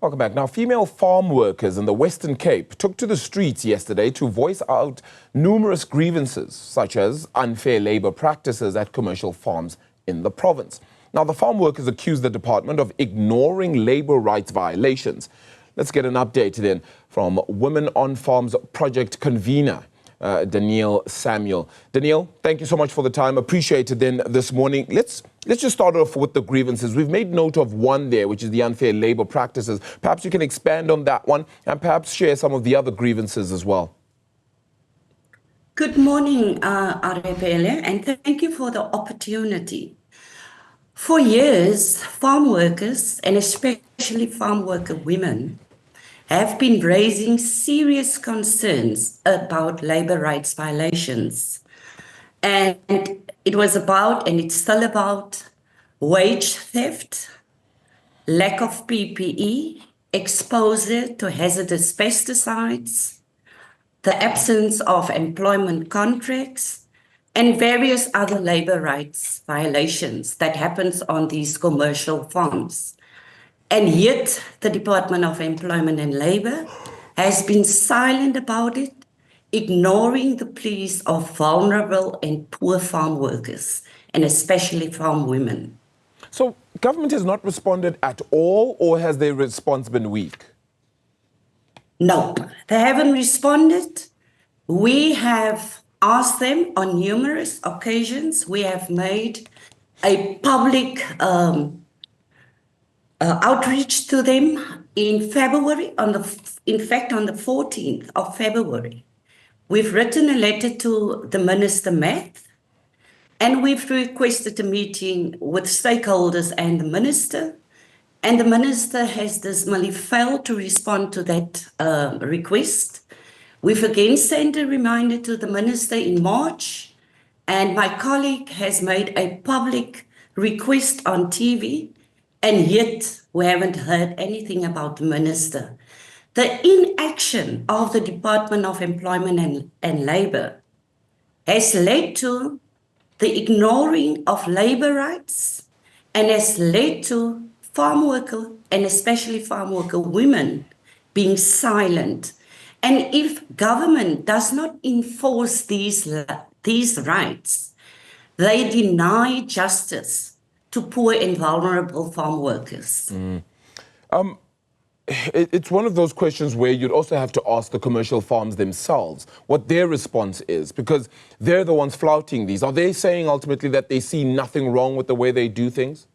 Welcome back. Now, female farm workers in the Western Cape took to the streets yesterday to voice out numerous grievances, such as unfair labour practices at commercial farms in the province. Now, the farm workers accused the department of ignoring labour rights violations. Let's get an update then from Women on Farms project convener, Denile Samuel. Denile, thank you so much for the time. Appreciated then this morning. Let's just start off with the grievances. We've made note of one there, which is the unfair labour practices. Perhaps you can expand on that one and perhaps share some of the other grievances as well. Good morning, Arepele, and thank you for the opportunity. For years, farm workers, and especially farm worker women, have been raising serious concerns about labour rights violations. And it was about, and it's still about, wage theft, lack of PPE, exposure to hazardous pesticides, the absence of employment contracts, and various other labour rights violations that happens on these commercial farms. And yet, the Department of Employment and Labour has been silent about it, ignoring the pleas of vulnerable and poor farm workers, and especially farm women. So, government has not responded at all, or has their response been weak? No, they haven't responded. We have asked them on numerous occasions. We have made a public outreach to them in February, in fact, on the 14th of February. We've written a letter to the Minister Math, and we've requested a meeting with stakeholders and the Minister, and the Minister has dismally failed to respond to that request. We've again sent a reminder to the Minister in March, and my colleague has made a public request on TV, and yet we haven't heard anything about the Minister. The inaction of the Department of Employment and Labour has led to the ignoring of labour rights and has led to farm worker, and especially farm worker women, being silent. And if government does not enforce these rights, they deny justice to poor and vulnerable farm workers. It's one of those questions where you'd also have to ask the commercial farms themselves what their response is, because they're the ones flouting these. Are they saying ultimately that they see nothing wrong with the way they do things?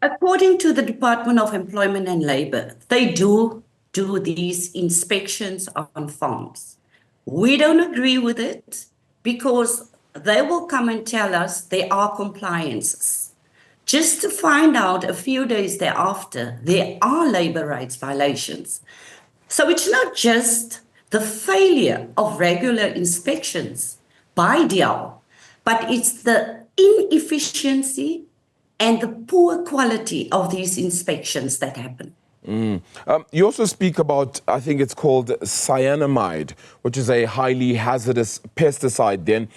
According to the Department of Employment and Labour, they do these inspections on farms. We don't agree with it because they will come and tell us there are compliances, just to find out a few days thereafter there are labour rights violations. So it's not just the failure of regular inspections by DL, but it's the inefficiency and the poor quality of these inspections that happen. You also speak about, I think it's called cyanamide, which is a highly hazardous pesticide then,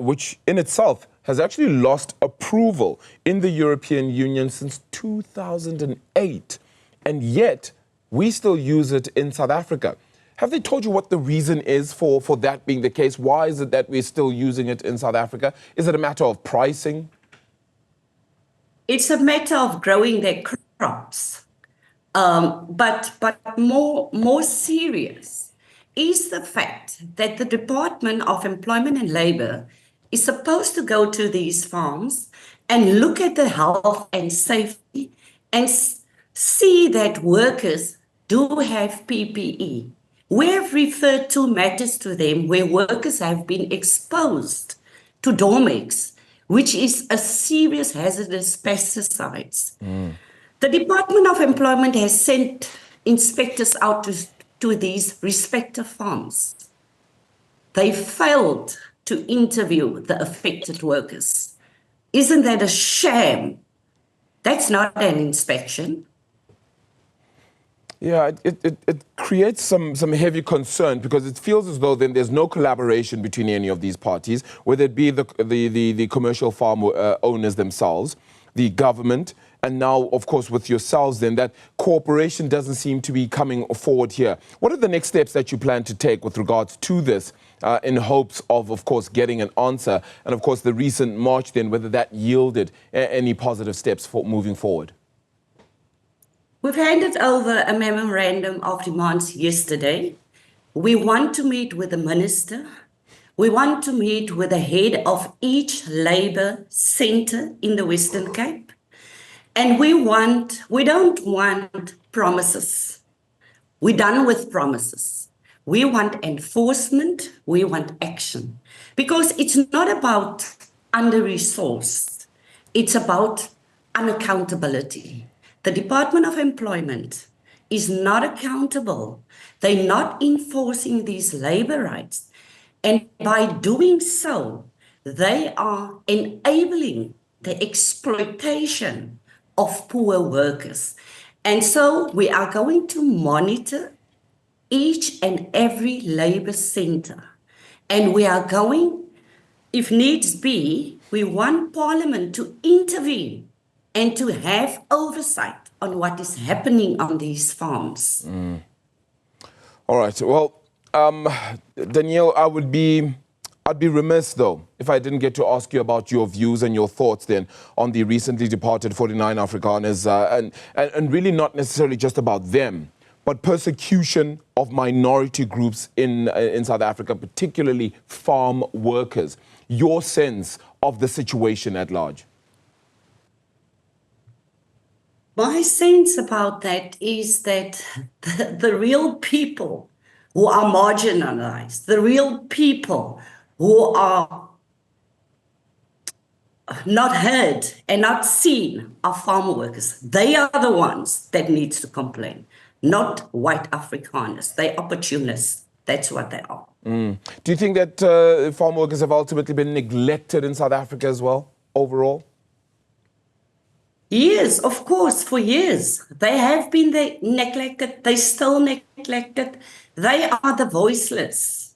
which in itself has actually lost approval in the European Union since 2008. And yet, we still use it in South Africa. Have they told you what the reason is for that being the case? Why is it that we're still using it in South Africa? Is it a matter of pricing? It's a matter of growing their crops. But more serious is the fact that the Department of Employment and Labour is supposed to go to these farms and look at the health and safety and see that workers do have PPE. We have referred to matters to them where workers have been exposed to Dormex, which is a serious hazardous pesticides. The Department of Employment has sent inspectors out to these respective farms. They failed to interview the affected workers. Isn't that a shame? That's not an inspection. Yeah, it creates some heavy concern because it feels as though then there's no collaboration between any of these parties, whether it be the commercial farm owners themselves, the government, and now, of course, with yourselves then, that cooperation doesn't seem to be coming forward here. What are the next steps that you plan to take with regards to this in hopes of course, getting an answer? And, of course, the recent march then, whether that yielded any positive steps for moving forward? We've handed over a memorandum of demands yesterday. We want to meet with the minister. We want to meet with the head of each labour centre in the Western Cape. And we don't want promises. We're done with promises. We want enforcement. We want action. Because it's not about under-resourced. It's about unaccountability. The Department of Employment is not accountable. They're not enforcing these labour rights. And by doing so, they are enabling the exploitation of poor workers. And so we are going to monitor each and every labour centre. And we are going, if needs be, we want Parliament to intervene and to have oversight on what is happening on these farms. All right. Well, Denile, I'd be remiss, though, if I didn't get to ask you about your views and your thoughts then on the recently departed 49 Afrikaners, and really not necessarily just about them, but persecution of minority groups in South Africa, particularly farm workers. Your sense of the situation at large? My sense about that is that the real people who are marginalized, the real people who are not heard and not seen are farm workers. They are the ones that need to complain, not white Afrikaners. They're opportunists. That's what they are. Do you think that farm workers have ultimately been neglected in South Africa as well, overall? Yes, of course, for years. They have been neglected. They still neglected. They are the voiceless.